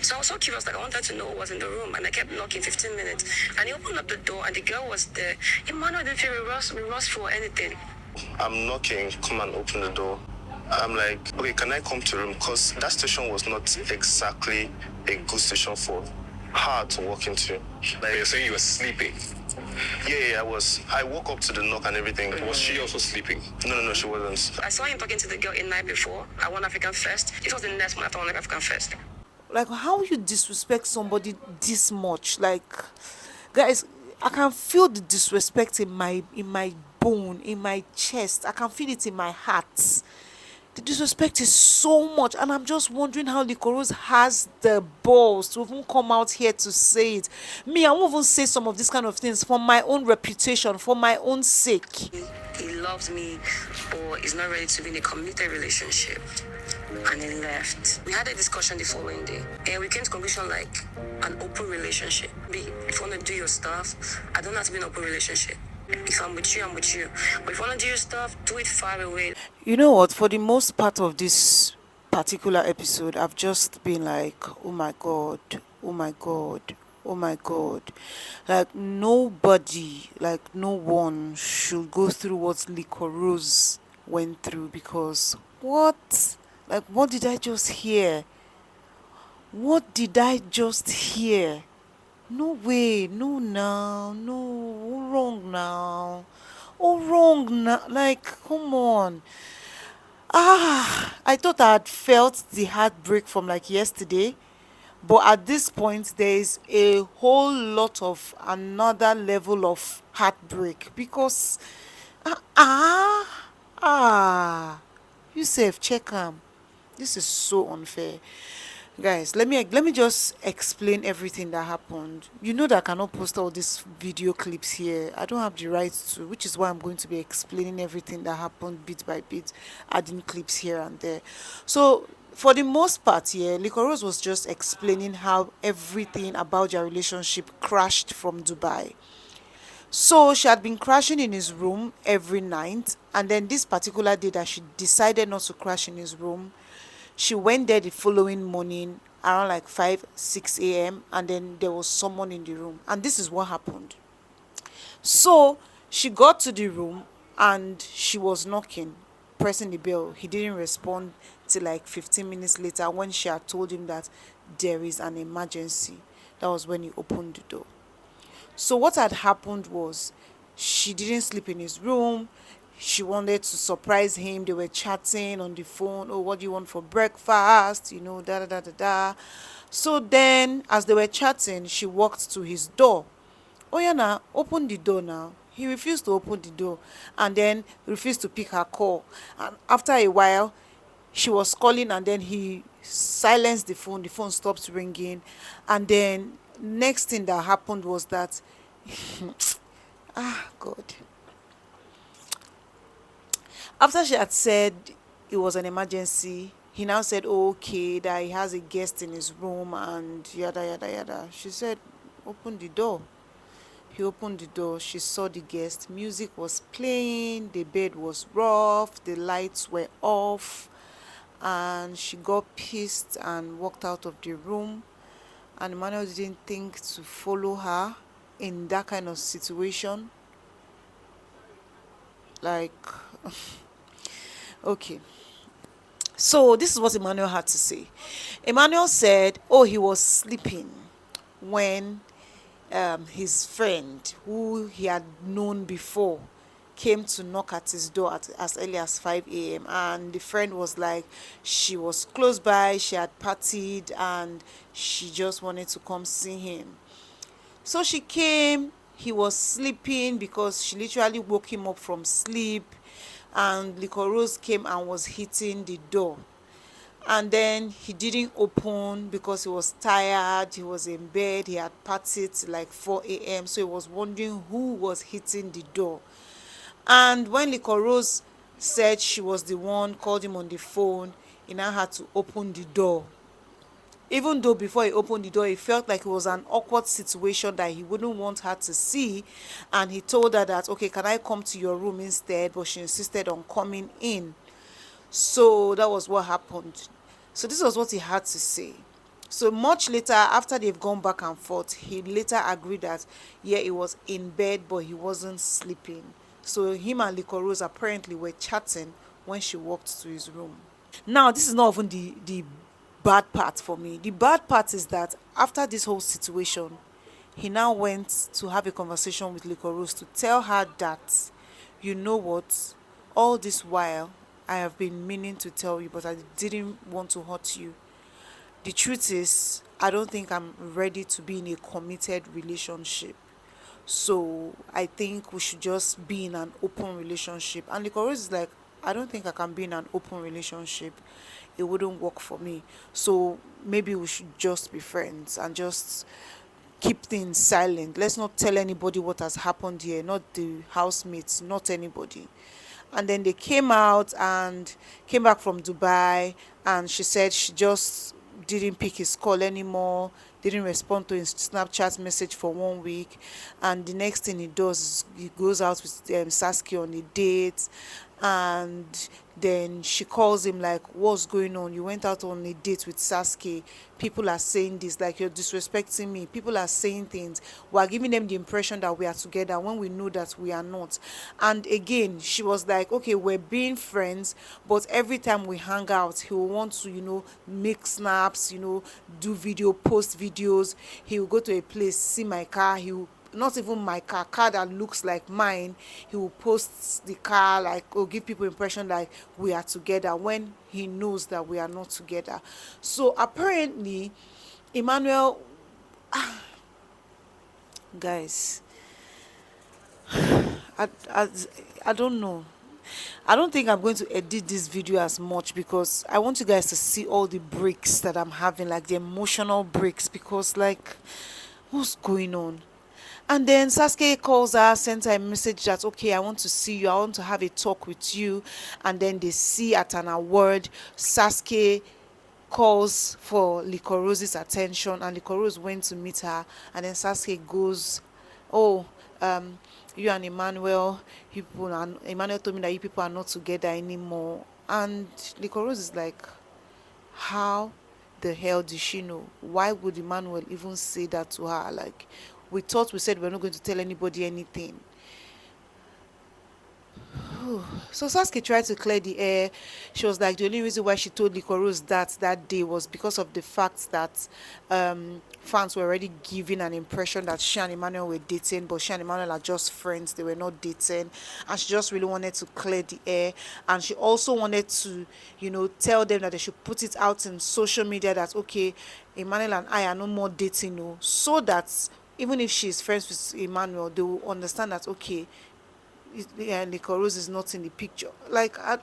So I was so curious, like I wanted to know what was in the room, and I kept knocking 15 minutes. And he opened up the door, and the girl was there. Emmanuel didn't feel we rushed for anything. I'm knocking, come and open the door. I'm like, okay, can I come to the room? Because that station was not exactly a good station for her to walk into. Like, you're saying you were sleeping? Yeah, I was. I woke up to the knock and everything. Was she also sleeping? No, she wasn't. I saw him talking to the girl a night before at One African Fest. It was the next month after One African Fest. Like, how you disrespect somebody this much? Like, guys, I can feel the disrespect in my bone, in my chest. I can feel it in my heart. The disrespect is so much, and I'm just wondering how Liquorose has the balls to even come out here to say it. Me, I won't even say some of these kind of things for my own reputation, for my own sake. He loves me, but he's not ready to be in a committed relationship. And he left. We had a discussion the following day, and we came to conclusion like an open relationship. If you want to do your stuff, I don't have to be in an open relationship. If I'm with you, I'm with you. But if you want to do your stuff, do it far away. You know what? For the most part of this particular episode, I've just been like, oh my God, oh my God, oh my God. Like, nobody, like, no one should go through what Liquorose went through, because what? Like, what did I just hear? What did I just hear? No way, no now, no, wrong now. Oh, wrong now. Like, come on. I thought I had felt the heartbreak from like yesterday. But at this point, there is a whole lot of another level of heartbreak because, Yusuf, check him. This is so unfair. Guys, let me just explain everything that happened. You know that I cannot post all these video clips here. I don't have the right to, which is why I'm going to be explaining everything that happened bit by bit, adding clips here and there. So for the most part here, Liquorose was just explaining how everything about their relationship crashed from Dubai. So she had been crashing in his room every night, and then this particular day that she decided not to crash in his room, she went there the following morning around like 5-6 a.m. and then there was someone in the room, and this is what happened. So she got to the room and she was knocking, pressing the bell. He didn't respond till like 15 minutes later when she had told him that there is an emergency. That was when he opened the door. So what had happened was she didn't sleep in his room. She wanted to surprise him. They were chatting on the phone. Oh, what do you want for breakfast? You know, da da da da da. So then, as they were chatting, she walked to his door. Oh, yeah, now, open the door now. He refused to open the door and then refused to pick her call. And after a while, she was calling and then he silenced the phone. The phone stopped ringing. And then, next thing that happened was that, God. After she had said it was an emergency, he now said, oh, okay, that he has a guest in his room and yada, yada, yada. She said, open the door. He opened the door. She saw the guest. Music was playing. The bed was rough. The lights were off. And she got pissed and walked out of the room. And Emmanuel didn't think to follow her in that kind of situation. Like... Okay, so this is what Emmanuel had to say. Emmanuel said, oh, he was sleeping when his friend, who he had known before, came to knock at his door as early as 5 a.m. And the friend was like, she was close by, she had partied, and she just wanted to come see him. So she came, he was sleeping because she literally woke him up from sleep. And Liquorose came and was hitting the door. And then he didn't open because he was tired, he was in bed, he had partied till like 4 a.m. So he was wondering who was hitting the door. And when Liquorose said she was the one, called him on the phone, he now had to open the door. Even though before he opened the door, he felt like it was an awkward situation that he wouldn't want her to see. And he told her that, okay, can I come to your room instead? But she insisted on coming in. So that was what happened. So this was what he had to say. So much later, after they've gone back and forth, he later agreed that yeah, he was in bed but he wasn't sleeping. So him and Liquorose apparently were chatting when she walked to his room. Now this is not even the bad part for me. The bad part is that after this whole situation, he now went to have a conversation with Liquorose to tell her that, you know what, all this while I have been meaning to tell you, but I didn't want to hurt you. The truth is, I don't think I'm ready to be in a committed relationship. So I think we should just be in an open relationship. And the chorus is like, I don't think I can be in an open relationship. It wouldn't work for me. So maybe we should just be friends and just keep things silent. Let's not tell anybody what has happened here, not the housemates, not anybody. And then they came out and came back from Dubai, and she said she just didn't pick his call anymore, didn't respond to his Snapchat message for 1 week, and the next thing he does is he goes out with Saskay on a date, and then she calls him like, what's going on, you went out on a date with Saskay, people are saying this, like you're disrespecting me, people are saying things, we're giving them the impression that we are together when we know that we are not. And again, she was like, okay, we're being friends, but every time we hang out he will want to, make snaps, do video, post videos. He will go to a place, see my car, he will, not even my car that looks like mine, he will post the car, like, or give people impression like we are together when he knows that we are not together. So apparently Emmanuel, guys, I, I don't know. I don't think I'm going to edit this video as much because I want you guys to see all the breaks that I'm having, like the emotional breaks, because like, what's going on? And then Saskay calls her, sends her a message that, okay, I want to see you, I want to have a talk with you. And then they see at an award, Saskay calls for Liquorose's attention, and Liquorose went to meet her. And then Saskay goes, oh, you and Emmanuel, people, and Emmanuel told me that you people are not together anymore. And Liquorose is like, how the hell did she know? Why would Emmanuel even say that to her? Like, we thought we said we're not going to tell anybody anything. So Saskay tried to clear the air. She was like, the only reason why she told Liquorose that day was because of the fact that fans were already giving an impression that she and Emmanuel were dating, but she and Emmanuel are just friends, they were not dating. And she just really wanted to clear the air. And she also wanted to, tell them that they should put it out in social media that, okay, Emmanuel and I are no more dating, no, so that even if she's friends with Emmanuel, they will understand that, okay, Liquorose is not in the picture. Like, I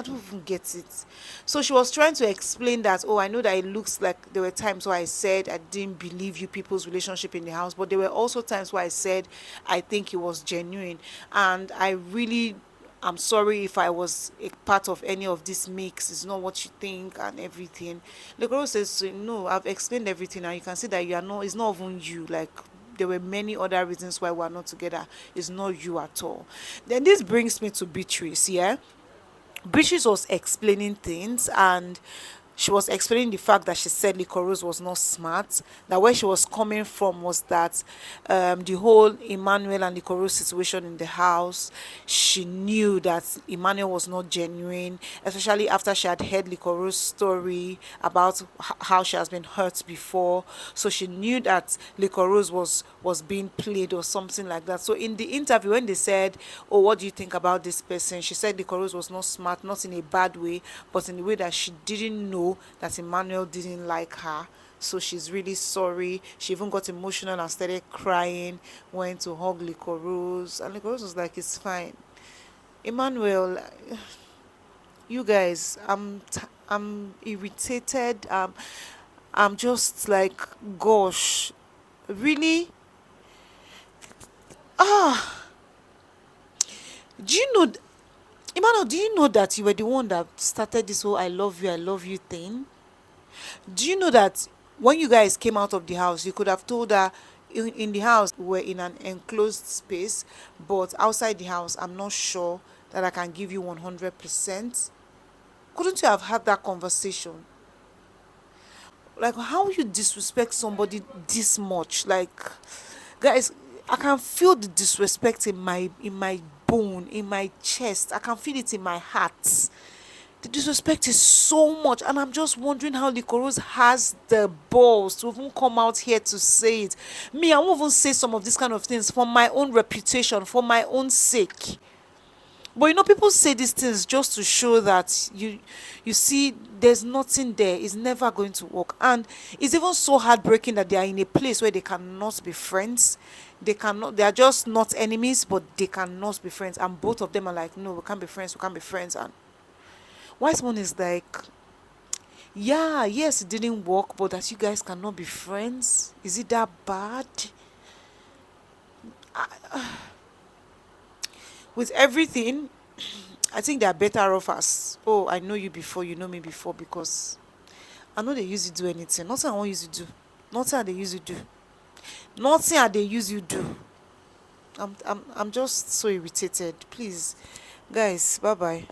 don't even get it. So she was trying to explain that, oh, I know that it looks like there were times where I said I didn't believe you people's relationship in the house, but there were also times where I said I think it was genuine. And I really, I'm sorry if I was a part of any of this mix. It's not what you think and everything. The girl says, so, no, I've explained everything, and you can see that you are not, it's not even you. Like, there were many other reasons why we're not together. It's not you at all. Then this brings me to Beatrice, yeah? Beatrice was explaining things, and she was explaining the fact that she said Liquorose was not smart. That where she was coming from was that the whole Emmanuel and Liquorose situation in the house, she knew that Emmanuel was not genuine, especially after she had heard Licorose's story about how she has been hurt before. So she knew that Liquorose was being played or something like that. So in the interview, when they said, oh, what do you think about this person, she said Liquorose was not smart, not in a bad way, but in the way that she didn't know that Emmanuel didn't like her. So she's really sorry. She even got emotional and started crying, went to hug Liquorose, and Liquorose was like, it's fine. Emmanuel, you guys, I'm irritated. I'm just like, gosh, really? Do you know, Emmanuel, do you know that you were the one that started this whole I love you thing? Do you know that when you guys came out of the house, you could have told her, in the house, we're in an enclosed space, but outside the house, I'm not sure that I can give you 100%. Couldn't you have had that conversation? Like, how you disrespect somebody this much? Like, guys, I can feel the disrespect in my bone, in my chest. I can feel it in my heart. The disrespect is so much, and I'm just wondering how Liquorose has the balls to even come out here to say it. Me, I won't even say some of these kind of things for my own reputation, for my own sake. But you know, people say these things just to show that you see there's nothing there. It's never going to work. And it's even so heartbreaking that they are in a place where they cannot be friends. They are just not enemies, but they cannot be friends. And both of them are like, no, we can't be friends, we can't be friends. And Wise One is like, yeah, yes, it didn't work, but that you guys cannot be friends. Is it that bad? With everything, I think they are better off as, oh, I know you before, you know me before, because I know they use you do anything. Nothing I want use you do. Nothing they use you do. Nothing they use you do. I'm just so irritated. Please, guys, bye bye.